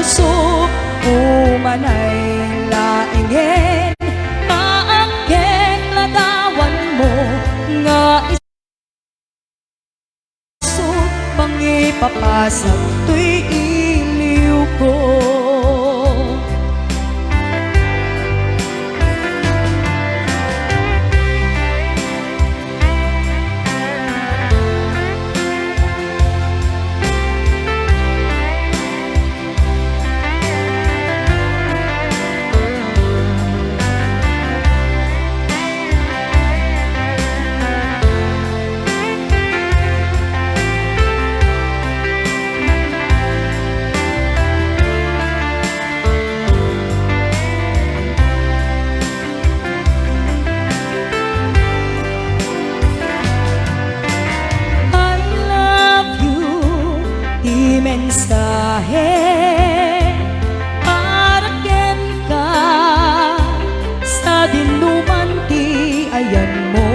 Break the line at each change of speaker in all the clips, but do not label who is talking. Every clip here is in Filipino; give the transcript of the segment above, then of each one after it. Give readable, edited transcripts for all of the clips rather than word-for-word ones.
puso, umanay laingin, maangkeng ladawan mo, nga isut mangipapasag to'y iliw ko. Mensahe para ken ka sa dinuman ti ayan mo,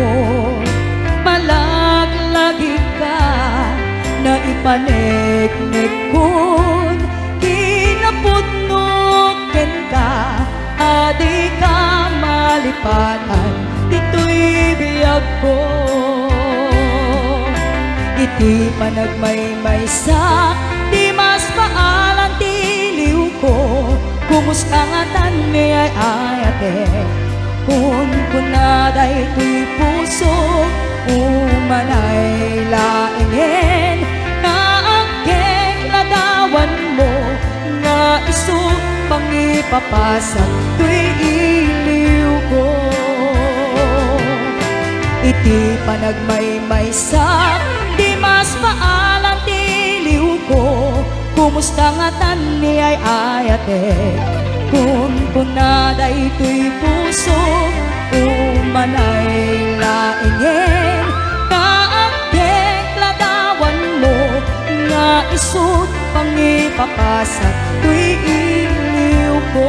malaglagi ka na ipaneknek kun kinapudno ken ka, adi ka malipatan dito'y biyag ko. Iti panagmaymaysa di mas paalang tiliw ko, kumusta nga tan mi ay ayate, kun kunaday to'y puso, umanay laingin, naangkeng ladawan mo, nga isut pangipapasag to'y iliw ko. Iti panagmaymaysa di mas paalang tiliw ko, kumusta nga tan mi ay ayate, kun kunaday to'y puso, umanay laingin, kaangkeng ladawan mo, nga isut pangipapasag to'y iliw ko,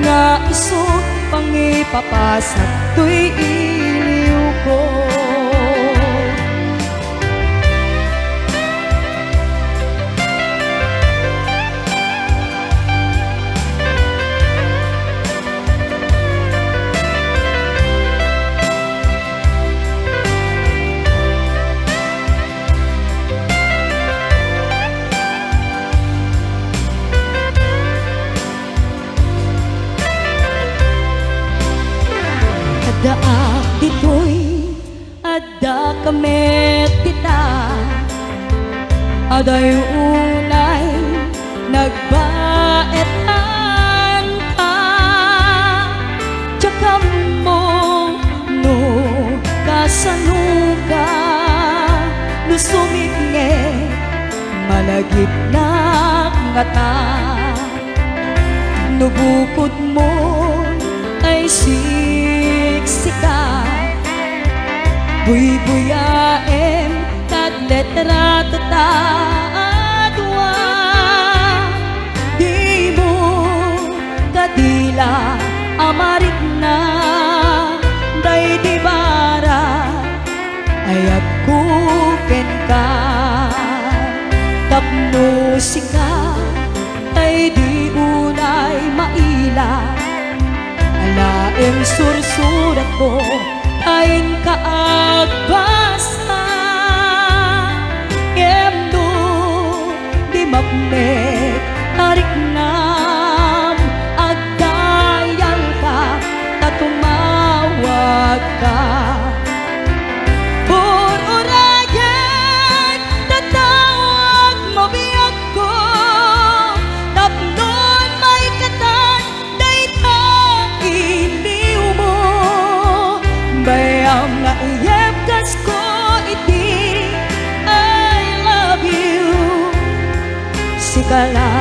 nga isut pangipapasag to'y iliw ko. Daak dito'y adda kamet kita, aday unay nagbaetan ka, tsaka mo no kasanuga, no suminge malagip na ngata, no bukod mo ay siksika, buy-buyaem kat letra tataadwa, di mo kadila amarik na, day di bara ayag kuken ka, tapno sika ay di unay maila, alaem sursurat ko ain kaagbasa, kemdo di mapnek tarik nam, agdayal ka tatumawag ka, pururayan tatawag mo biyag ko, tapnon may katan dayta iliw mo, bayam nga iyebkas ko iti I love you, sikala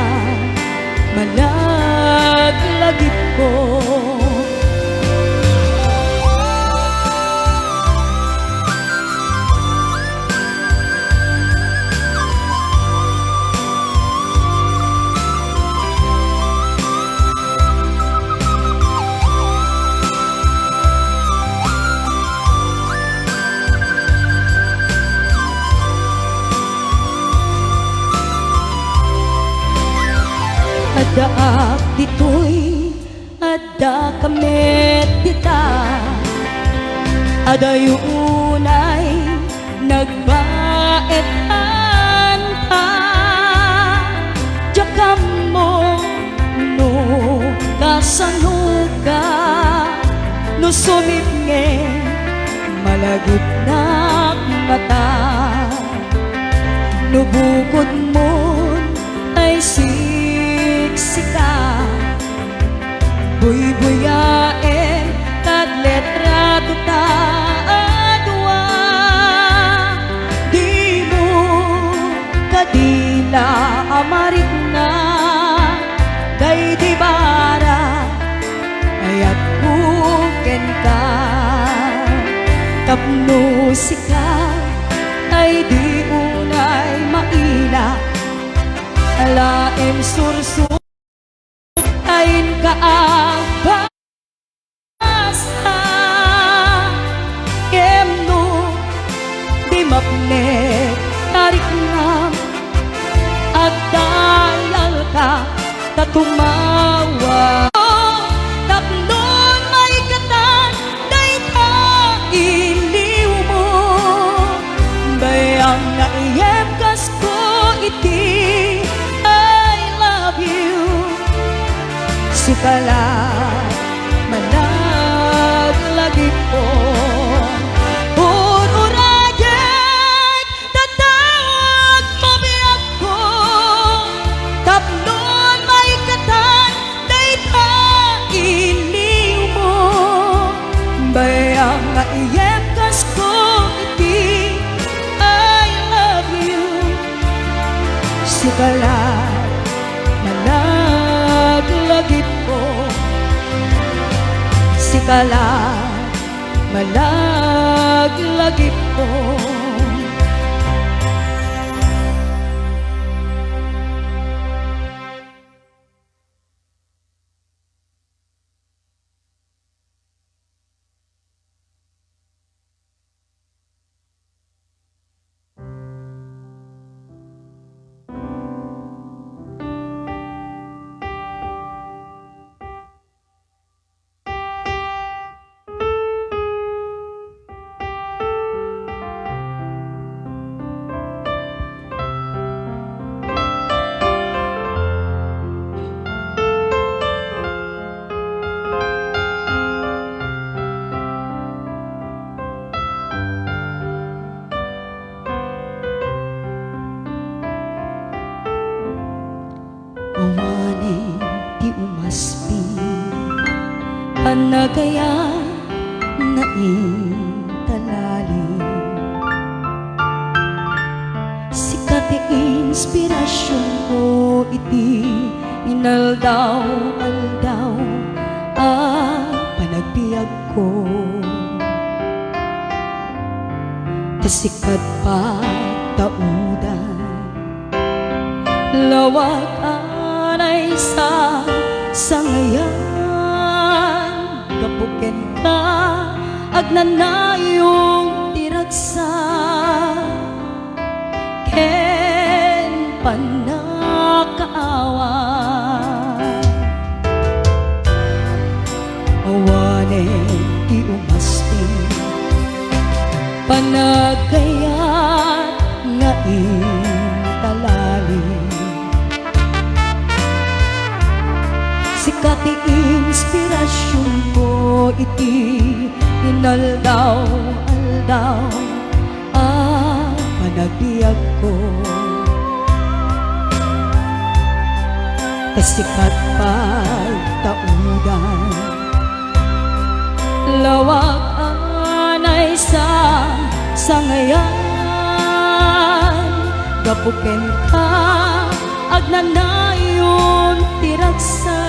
malaglagip ko. Adaak ditoy, ada kamet dita, adayunay nagbaetan ta. Jakam mo no kasanuga, no sumip nge malagip na mata. No bukod mo ay siksika, buy-buyain kag letra tuta adwa. Di mo kadila amarit na day di bara ayat buken ka. Tapno sika ay di unay maila, alaem sursu ain ka basta. Kemno di mapne tarik nam agdayal ka tatumawa. Tapnon may katan day ta iliw mo, bayang na iyemkas ko iti I love you. Sikala managlagi po ururagek tatawag pabiyak ko. Tapnon may katan day ta iliw mo, bayang nga iyemkas ko iti I love you. Sikala malaglagi po, sikala malaglagi po. Awanin di umaspi, panagaya na intalali. Sikat inspirasyon ko iti inaldaw-aldaw panagbiag ko. Tasikat pa taudan lawag anay sa sangayan. Kapuken ka agnanayong tiragsa, ken panakaawa. Awanen ti umaspi, panagayat nga intalali. Sikat inspirasyon ko iti inaldaw-aldaw panagbiag ko. Kasikat pagtaudan lawag anay sa sangayan. Kapuken ka agnanayon tiragsa,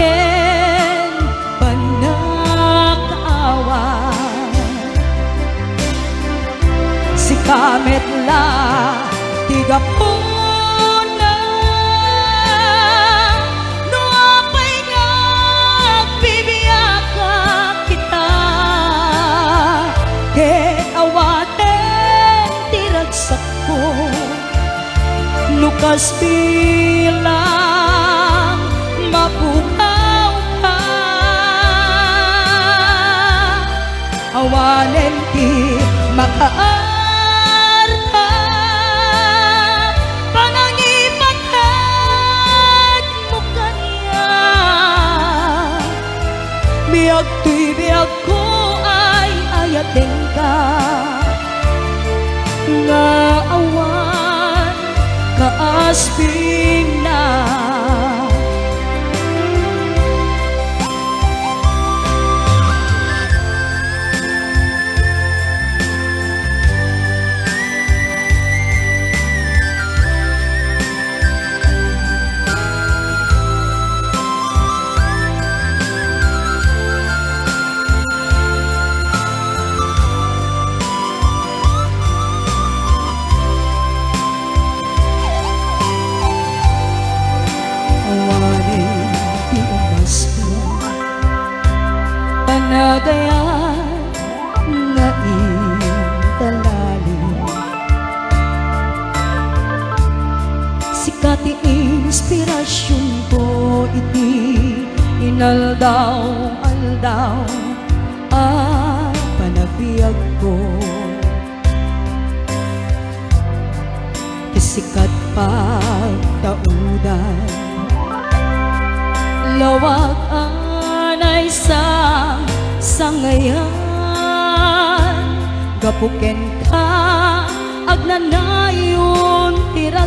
ken panakaawa. Si kamet la tiga puna, no apay nga bibiyaka kita, ken awaten tiragsak ko. lukas bilang mapukaw ka. Awanen ti makaarta, panangipatat mo kanya. Biag tuy biag ko ay ayating ka, nga awan kaasping na. Panagayan nga intalali, sikat inspirasyon ko iti inaldaw-aldaw ang panagbiag ko. Kisikat pagtaudan, lawag anay sangayan, gapuken ka agnanayon tira.